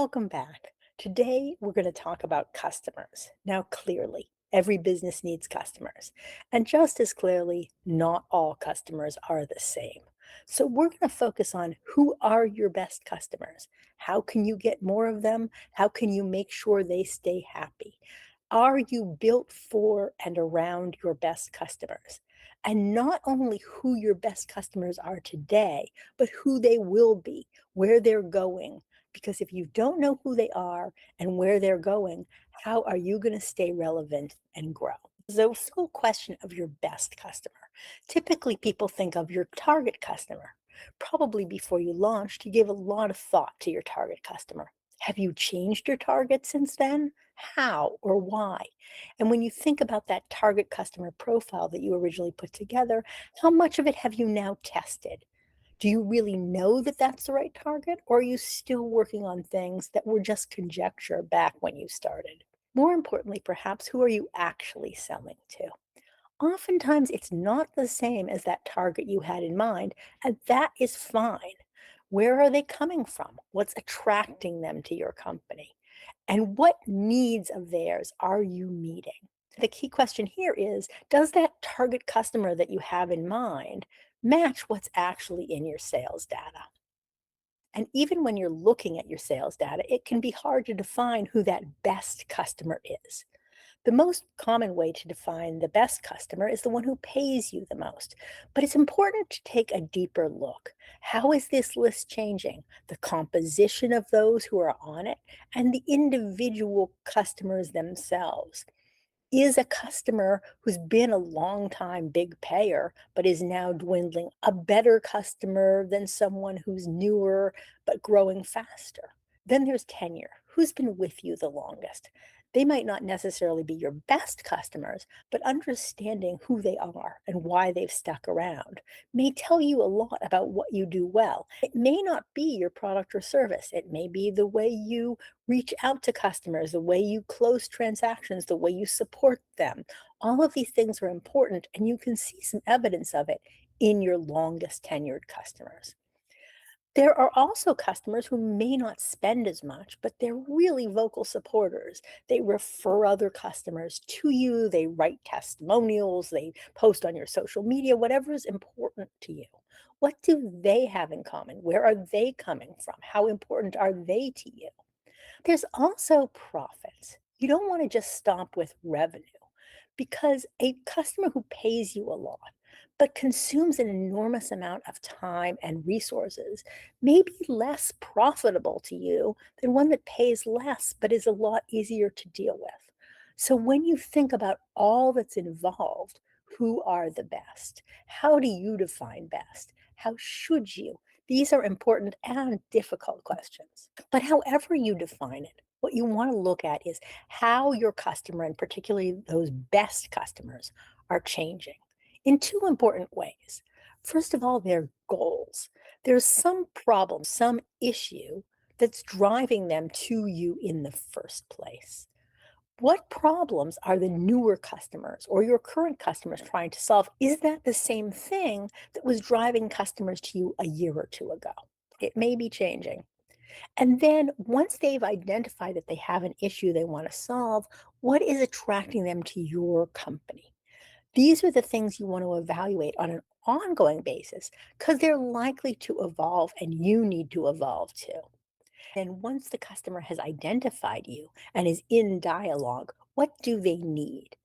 Welcome back. Today, we're going to talk about customers. Now, clearly, every business needs customers. And just as clearly, not all customers are the same. So, we're going to focus on who are your best customers? How can you get more of them? How can you make sure they stay happy? Are you built for and around your best customers? And not only who your best customers are today, but who they will be, where they're going, because if you don't know who they are and where they're going, how are you going to stay relevant and grow? The whole question of your best customer. Typically, people think of your target customer. Probably before you launched, you gave a lot of thought to your target customer. Have you changed your target since then? How or why? And when you think about that target customer profile that you originally put together, how much of it have you now tested? Do you really know that that's the right target, or are you still working on things that were just conjecture back when you started? More importantly, perhaps, who are you actually selling to? Oftentimes, it's not the same as that target you had in mind, and that is fine. Where are they coming from? What's attracting them to your company? And what needs of theirs are you meeting? The key question here is, does that target customer that you have in mind match what's actually in your sales data? And even when you're looking at your sales data, it can be hard to define who that best customer is. The most common way to define the best customer is the one who pays you the most. But it's important to take a deeper look. How is this list changing? The composition of those who are on it and the individual customers themselves. Is a customer who's been a long time big payer but is now dwindling a better customer than someone who's newer but growing faster? Then there's tenure. Who's been with you the longest? They might not necessarily be your best customers, but understanding who they are and why they've stuck around may tell you a lot about what you do well. It may not be your product or service. It may be the way you reach out to customers, the way you close transactions, the way you support them. All of these things are important, and you can see some evidence of it in your longest tenured customers. There are also customers who may not spend as much, but they're really vocal supporters. They refer other customers to you, they write testimonials, they post on your social media, whatever is important to you. What do they have in common? Where are they coming from? How important are they to you? There's also profits. You don't want to just stop with revenue because a customer who pays you a lot but consumes an enormous amount of time and resources may be less profitable to you than one that pays less but is a lot easier to deal with. So when you think about all that's involved, who are the best? How do you define best? How should you? These are important and difficult questions. But however you define it, what you want to look at is how your customer, and particularly those best customers, are changing in two important ways. First of all, their goals. There's some problem, some issue that's driving them to you in the first place. What problems are the newer customers or your current customers trying to solve? Is that the same thing that was driving customers to you a year or two ago? It may be changing. And then once they've identified that they have an issue they want to solve, what is attracting them to your company? These are the things you want to evaluate on an ongoing basis because they're likely to evolve and you need to evolve too. And once the customer has identified you and is in dialogue, what do they need?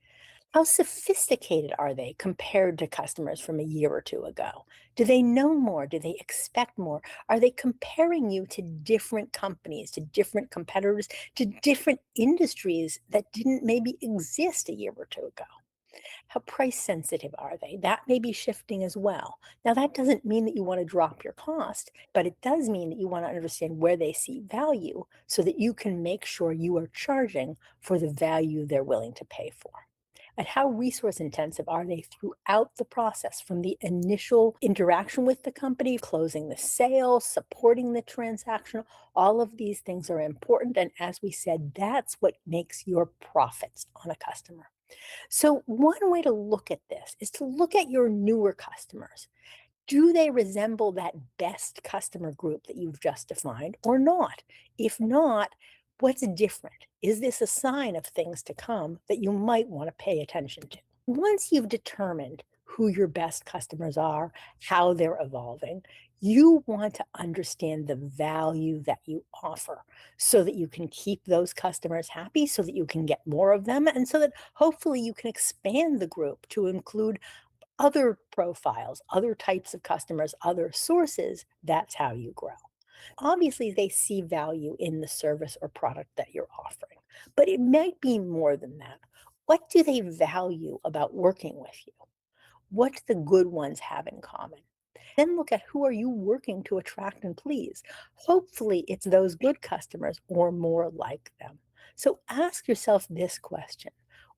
How sophisticated are they compared to customers from a year or two ago? Do they know more? Do they expect more? Are they comparing you to different companies, to different competitors, to different industries that didn't maybe exist a year or two ago? How price sensitive are they? That may be shifting as well. Now, that doesn't mean that you want to drop your cost, but it does mean that you want to understand where they see value so that you can make sure you are charging for the value they're willing to pay for. And how resource intensive are they throughout the process from the initial interaction with the company, closing the sale, supporting the transaction? All of these things are important. And as we said, that's what makes your profits on a customer. So one way to look at this is to look at your newer customers. Do they resemble that best customer group that you've just defined or not? If not, what's different? Is this a sign of things to come that you might want to pay attention to? Once you've determined who your best customers are, how they're evolving, you want to understand the value that you offer so that you can keep those customers happy, so that you can get more of them, and so that hopefully you can expand the group to include other profiles, other types of customers, other sources. That's how you grow. Obviously, they see value in the service or product that you're offering, but it might be more than that. What do they value about working with you? What do the good ones have in common? Then look at who are you working to attract and please. Hopefully, it's those good customers or more like them. So ask yourself this question: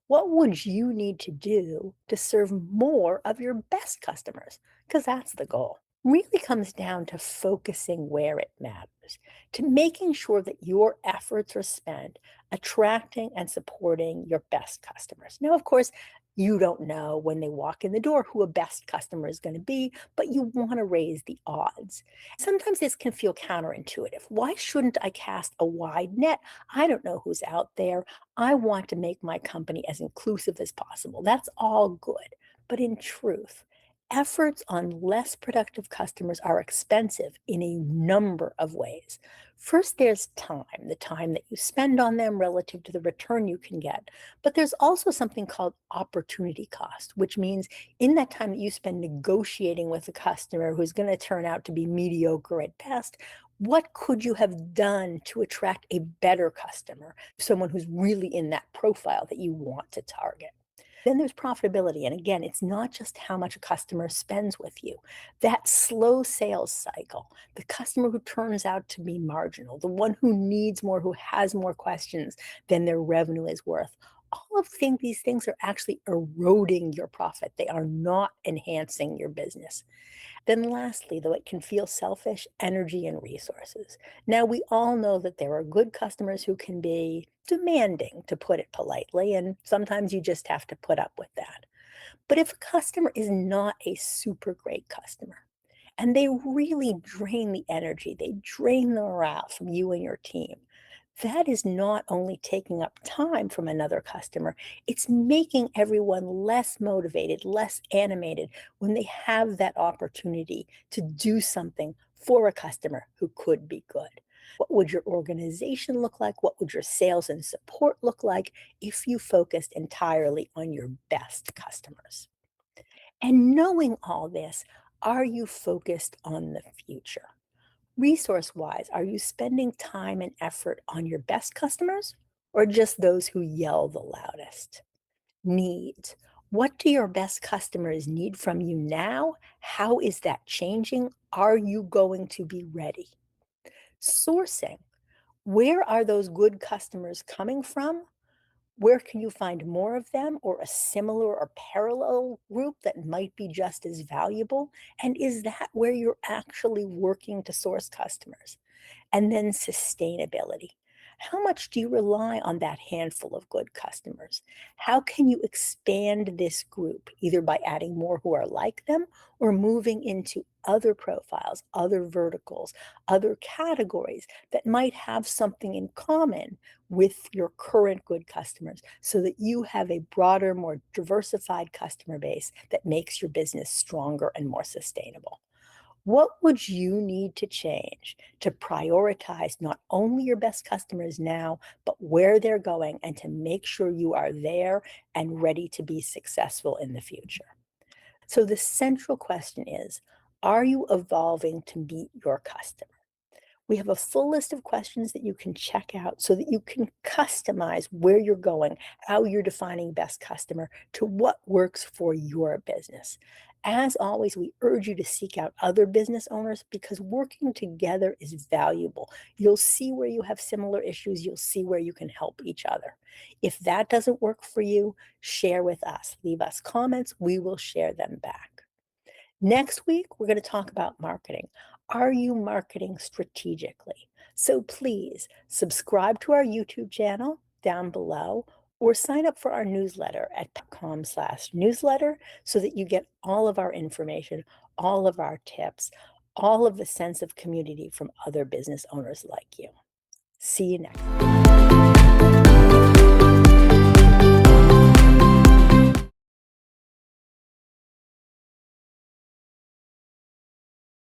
what would you need to do to serve more of your best customers? Because that's the goal. Really comes down to focusing where it matters, to making sure that your efforts are spent attracting and supporting your best customers. Now, of course, you don't know when they walk in the door who a best customer is going to be, but you want to raise the odds. Sometimes this can feel counterintuitive. Why shouldn't I cast a wide net? I don't know who's out there. I want to make my company as inclusive as possible. That's all good. But in truth, efforts on less productive customers are expensive in a number of ways. First, there's time, the time that you spend on them relative to the return you can get. But there's also something called opportunity cost, which means in that time that you spend negotiating with a customer who's going to turn out to be mediocre at best, what could you have done to attract a better customer, someone who's really in that profile that you want to target? Then there's profitability. And again, it's not just how much a customer spends with you. That slow sales cycle, the customer who turns out to be marginal, the one who needs more, who has more questions than their revenue is worth. All of these things are actually eroding your profit. They are not enhancing your business. Then lastly, though it can feel selfish, energy and resources. Now, we all know that there are good customers who can be demanding, to put it politely, and sometimes you just have to put up with that. But if a customer is not a super great customer and they really drain the energy, they drain the morale from you and your team, that is not only taking up time from another customer, it's making everyone less motivated, less animated when they have that opportunity to do something for a customer who could be good. What would your organization look like? What would your sales and support look like if you focused entirely on your best customers? And knowing all this, are you focused on the future? Resource wise, are you spending time and effort on your best customers or just those who yell the loudest? Needs. What do your best customers need from you now? How is that changing? Are you going to be ready? Sourcing. Where are those good customers coming from? Where can you find more of them or a similar or parallel group that might be just as valuable? And is that where you're actually working to source customers? And then sustainability. How much do you rely on that handful of good customers? How can you expand this group, either by adding more who are like them or moving into other profiles, other verticals, other categories that might have something in common with your current good customers so that you have a broader, more diversified customer base that makes your business stronger and more sustainable? What would you need to change to prioritize not only your best customers now, but where they're going and to make sure you are there and ready to be successful in the future? So the central question is, are you evolving to meet your customer? We have a full list of questions that you can check out so that you can customize where you're going, how you're defining best customer to what works for your business. As always, we urge you to seek out other business owners because working together is valuable. You'll see where you have similar issues. You'll see where you can help each other. If that doesn't work for you, share with us. Leave us comments. We will share them back. Next week, we're going to talk about marketing. Are you marketing strategically? So please subscribe to our YouTube channel down below or sign up for our newsletter at com/newsletter so that you get all of our information all of our tips, all of the sense of community from other business owners like you. See you next